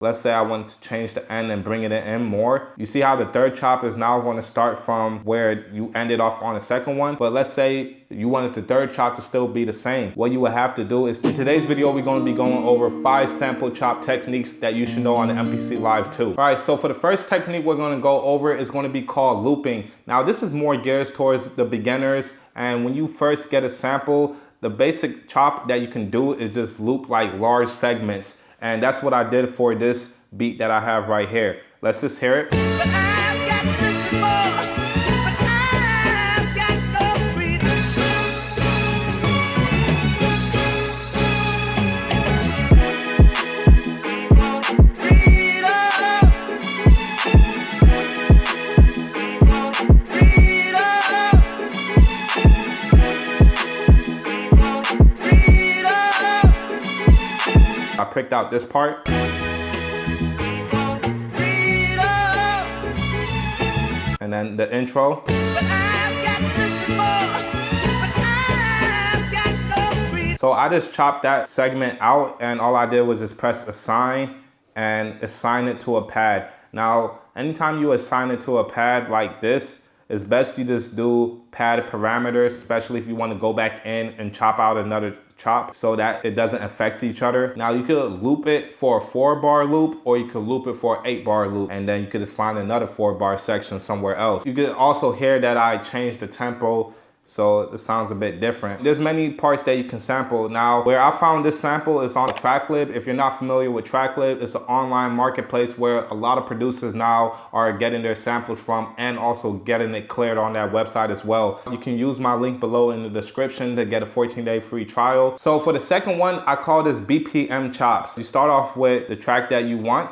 Let's say I wanted to change the end and bring it in more. You see how the third chop is now going to start from where you ended off on the second one. But let's say you wanted the third chop to still be the same. What you would have to do is, in today's video, we're going to be going over 5 sample chop techniques that you should know on the MPC Live 2. All right, so for the first technique we're going to go over is going to be called looping. Now this is more geared towards the beginners, and when you first get a sample, the basic chop that you can do is just loop like large segments. And that's what I did for this beat that I have right here. Let's just hear it. I picked out this part. And then the intro. So I just chopped that segment out, and all I did was just press assign and assign it to a pad. Now, anytime you assign it to a pad like this, it's best you just do pad parameters, especially if you want to go back in and chop out another chop so that it doesn't affect each other. Now you could loop it for a 4-bar loop, or you could loop it for an 8-bar loop, and then you could just find another 4-bar section somewhere else. You could also hear that I changed the tempo, so it sounds a bit different. There's many parts that you can sample. Now, where I found this sample is on TrackLib. If you're not familiar with TrackLib, it's an online marketplace where a lot of producers now are getting their samples from, and also getting it cleared on that website as well. You can use my link below in the description to get a 14-day free trial. So for the second one, I call this BPM chops. You start off with the track that you want.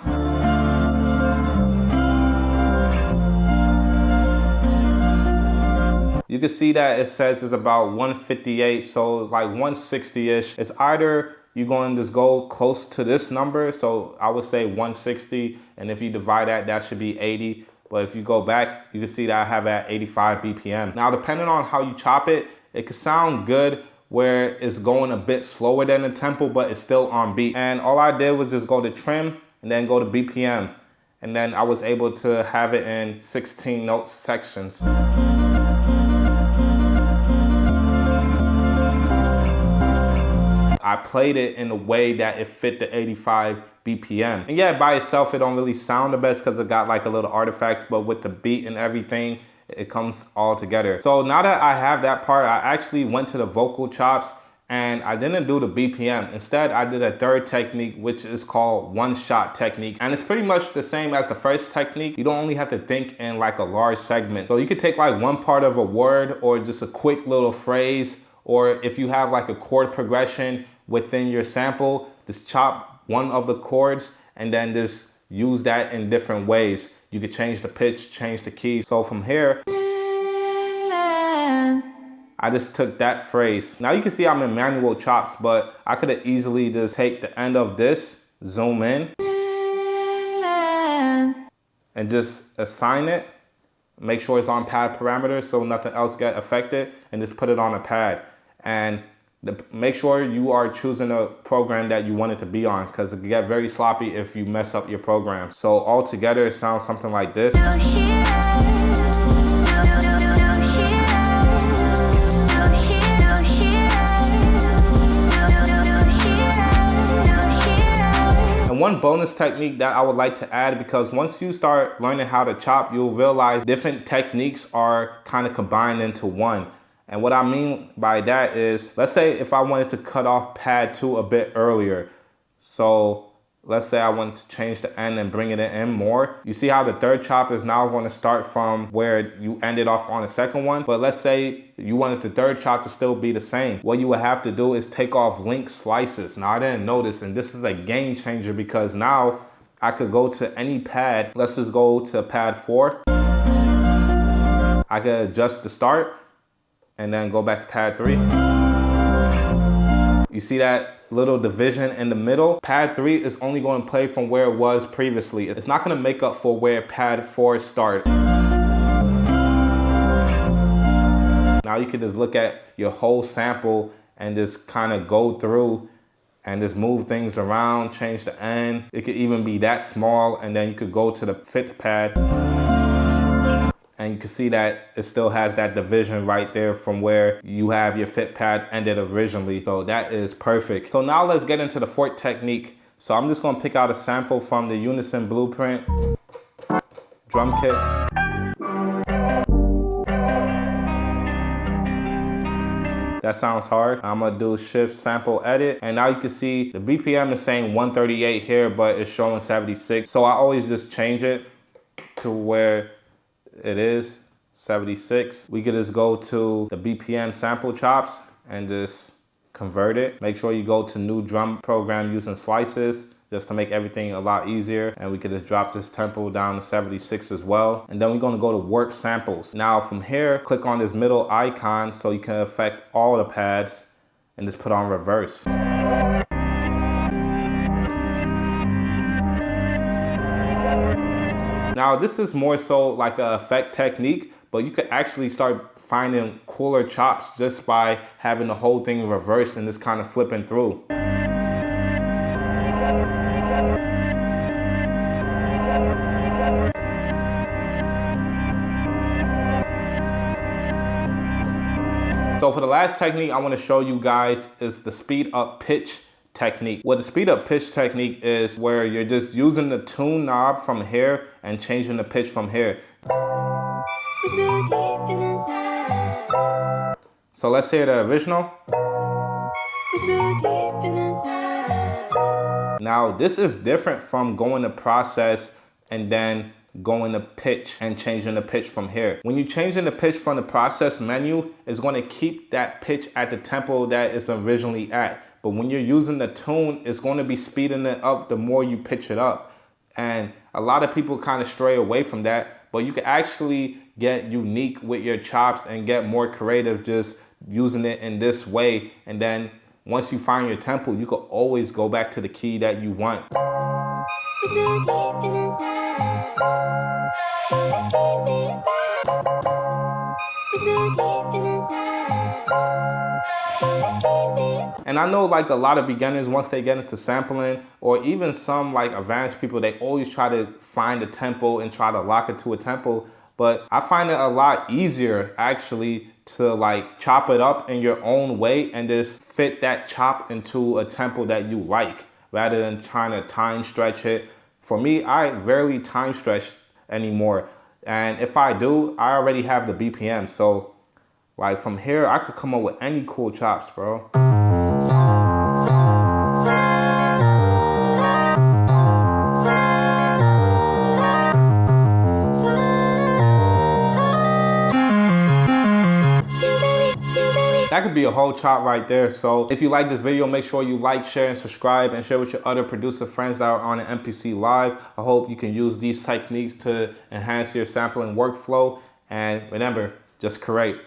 You can see that it says it's about 158, so like 160-ish. It's either you're going to just go close to this number, so I would say 160, and if you divide that, that should be 80. But if you go back, you can see that I have at 85 BPM. Now, depending on how you chop it, it could sound good where it's going a bit slower than the tempo, but it's still on beat. And all I did was just go to trim and then go to BPM. And then I was able to have it in 16 note sections. I played it in a way that it fit the 85 BPM. And yeah, by itself, it don't really sound the best because it got like a little artifacts, but with the beat and everything, it comes all together. So now that I have that part, I actually went to the vocal chops, and I didn't do the BPM. Instead, I did a third technique, which is called one-shot technique. And it's pretty much the same as the first technique. You don't only have to think in like a large segment. So you could take like one part of a word, or just a quick little phrase, or if you have like a chord progression within your sample, just chop one of the chords and then just use that in different ways. You could change the pitch, change the key. So from here, I just took that phrase. Now you can see I'm in manual chops, but I could have easily just take the end of this, zoom in, and just assign it. Make sure it's on pad parameters so nothing else get affected, and just put it on a pad. And make sure you are choosing a program that you want it to be on, because it can get very sloppy if you mess up your program. So all together it sounds something like this. And one bonus technique that I would like to add, because once you start learning how to chop, you'll realize different techniques are kind of combined into one. And what I mean by that is, let's say if I wanted to cut off pad 2 a bit earlier. So let's say I wanted to change the end and bring it in more. You see how the third chop is now going to start from where you ended off on the second one. But let's say you wanted the third chop to still be the same. What you would have to do is take off link slices. Now I didn't know this, and this is a game changer, because now I could go to any pad. Let's just go to pad 4. I could adjust the start and then go back to pad 3. You see that little division in the middle? Pad 3 is only going to play from where it was previously. It's not going to make up for where pad 4 started. Now you can just look at your whole sample and just kind of go through and just move things around, change the end. It could even be that small, and then you could go to the 5th pad and you can see that it still has that division right there from where you have your 5th pad ended originally. So that is perfect. So now let's get into the 4th technique. So I'm just gonna pick out a sample from the Unison Blueprint drum kit. That sounds hard. I'm gonna do shift sample edit, and now you can see the BPM is saying 138 here, but it's showing 76. So I always just change it to where it is 76. We could just go to the BPM sample chops and just convert it. Make sure you go to new drum program using slices, just to make everything a lot easier. And we could just drop this tempo down to 76 as well. And then we're gonna go to warp samples. Now from here, click on this middle icon so you can affect all the pads and just put on reverse. Now this is more so like an effect technique, but you could actually start finding cooler chops just by having the whole thing reversed and just kind of flipping through. So for the last technique I want to show you guys is the speed up pitch technique. What the speed up pitch technique is where you're just using the tune knob from here and changing the pitch from here. So let's hear the original. Now this is different from going to process and then going to pitch and changing the pitch from here. When you're changing the pitch from the process menu, it's going to keep that pitch at the tempo that it's originally at. But when you're using the tune, it's going to be speeding it up the more you pitch it up. And a lot of people kind of stray away from that, but you can actually get unique with your chops and get more creative just using it in this way. And then once you find your tempo, you can always go back to the key that you want. And I know like a lot of beginners, once they get into sampling, or even some like advanced people, they always try to find a tempo and try to lock it to a tempo. But I find it a lot easier actually to like chop it up in your own way and just fit that chop into a tempo that you like, rather than trying to time stretch it. For me, I rarely time stretch anymore. And if I do, I already have the BPM. So like from here, I could come up with any cool chops, bro. That could be a whole chop right there. So if you like this video, make sure you like, share, and subscribe, and share with your other producer friends that are on the MPC Live. I hope you can use these techniques to enhance your sampling workflow. And remember, just create.